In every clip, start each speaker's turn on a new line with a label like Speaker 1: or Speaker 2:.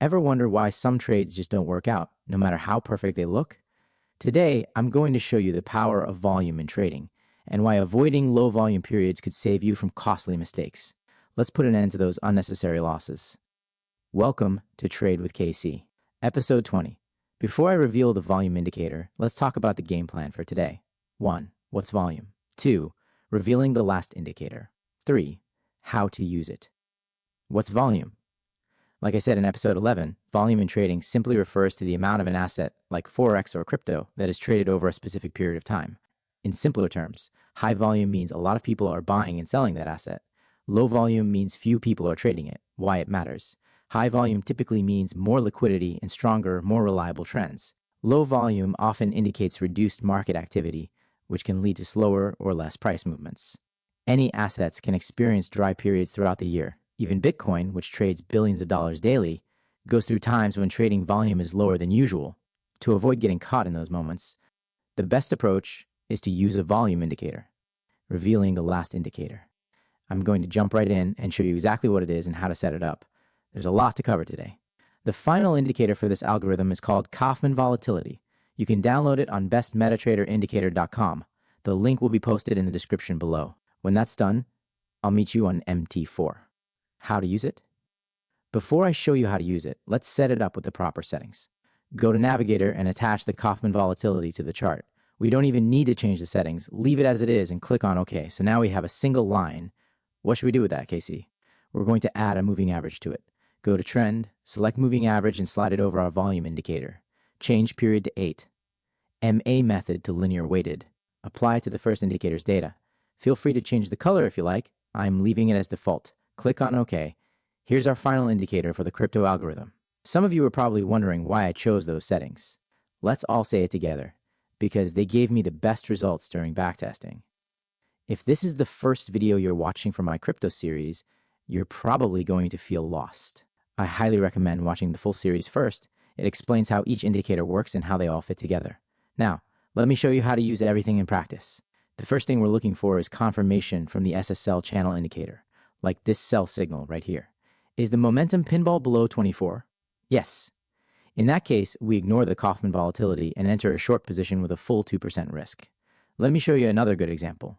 Speaker 1: Ever wonder why some trades just don't work out, no matter how perfect they look? Today, I'm going to show you the power of volume in trading and why avoiding low volume periods could save you from costly mistakes. Let's put an end to those unnecessary losses. Welcome to Trade with KC, episode 20. Before I reveal the volume indicator, let's talk about the game plan for today. 1. What's volume? 2. Revealing the last indicator. 3. How to use it. What's volume? Like I said in episode 11, volume in trading simply refers to the amount of an asset, like Forex or crypto, that is traded over a specific period of time. In simpler terms, high volume means a lot of people are buying and selling that asset. Low volume means few people are trading it, why it matters. High volume typically means more liquidity and stronger, more reliable trends. Low volume often indicates reduced market activity, which can lead to slower or less price movements. Any assets can experience dry periods throughout the year. Even Bitcoin, which trades billions of dollars daily, goes through times when trading volume is lower than usual. To avoid getting caught in those moments, the best approach is to use a volume indicator, revealing the last indicator. I'm going to jump right in and show you exactly what it is and how to set it up. There's a lot to cover today. The final indicator for this algorithm is called Kaufman-Volatility. You can download it on bestmetatraderindicator.com. The link will be posted in the description below. When that's done, I'll meet you on MT4. How to use it? Before I show you how to use it, let's set it up with the proper settings. Go to Navigator and attach the Kaufman volatility to the chart. We don't even need to change the settings. Leave it as it is and click on OK. So now we have a single line. What should we do with that, Casey? We're going to add a moving average to it. Go to Trend, select Moving Average and slide it over our volume indicator. Change period to 8. MA method to linear weighted. Apply to the first indicator's data. Feel free to change the color if you like. I'm leaving it as default. Click on OK. Here's our final indicator for the crypto algorithm. Some of you are probably wondering why I chose those settings. Let's all say it together, because they gave me the best results during backtesting. If this is the first video you're watching from my crypto series, you're probably going to feel lost. I highly recommend watching the full series first. It explains how each indicator works and how they all fit together. Now, let me show you how to use everything in practice. The first thing we're looking for is confirmation from the SSL channel indicator, like this sell signal right here. Is the momentum pinball below 24? Yes. In that case, we ignore the Kaufman volatility and enter a short position with a full 2% risk. Let me show you another good example.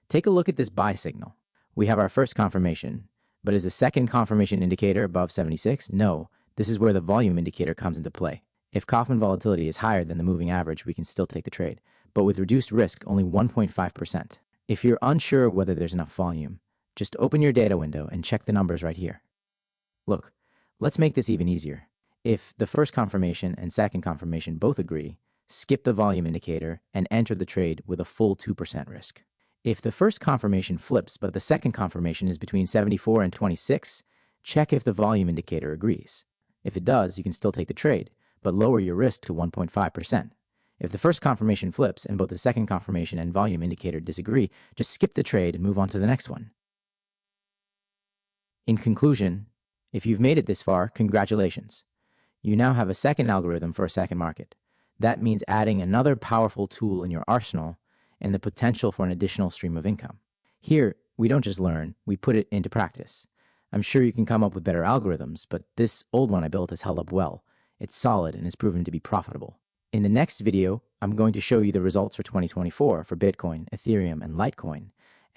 Speaker 1: Take a look at this buy signal. We have our first confirmation, but is the second confirmation indicator above 76? No, this is where the volume indicator comes into play. If Kaufman volatility is higher than the moving average, we can still take the trade, but with reduced risk, only 1.5%. If you're unsure whether there's enough volume, just open your data window and check the numbers right here. Look, let's make this even easier. If the first confirmation and second confirmation both agree, skip the volume indicator and enter the trade with a full 2% risk. If the first confirmation flips but the second confirmation is between 74 and 26, check if the volume indicator agrees. If it does, you can still take the trade, but lower your risk to 1.5%. If the first confirmation flips and both the second confirmation and volume indicator disagree, just skip the trade and move on to the next one. In conclusion, if you've made it this far, congratulations. You now have a second algorithm for a second market. That means adding another powerful tool in your arsenal and the potential for an additional stream of income. Here, we don't just learn, we put it into practice. I'm sure you can come up with better algorithms, but this old one I built has held up well. It's solid and has proven to be profitable. In the next video, I'm going to show you the results for 2024 for Bitcoin, Ethereum, and Litecoin.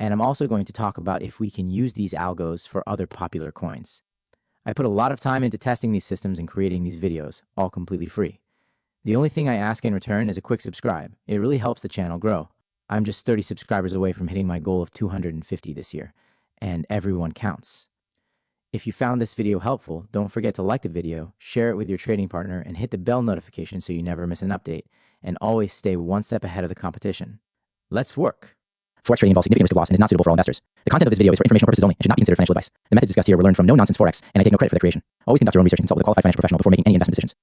Speaker 1: And I'm also going to talk about if we can use these algos for other popular coins. I put a lot of time into testing these systems and creating these videos, all completely free. The only thing I ask in return is a quick subscribe. It really helps the channel grow. I'm just 30 subscribers away from hitting my goal of 250 this year, and everyone counts. If you found this video helpful, don't forget to like the video, share it with your trading partner, and hit the bell notification so you never miss an update, and always stay one step ahead of the competition. Let's work! Forex trading involves significant risk of loss and is not suitable for all investors. The content of this video is for informational purposes only and should not be considered financial advice. The methods discussed here were learned from No Nonsense Forex, and I take no credit for their creation. Always conduct your own research and consult with a qualified financial professional before making any investment decisions.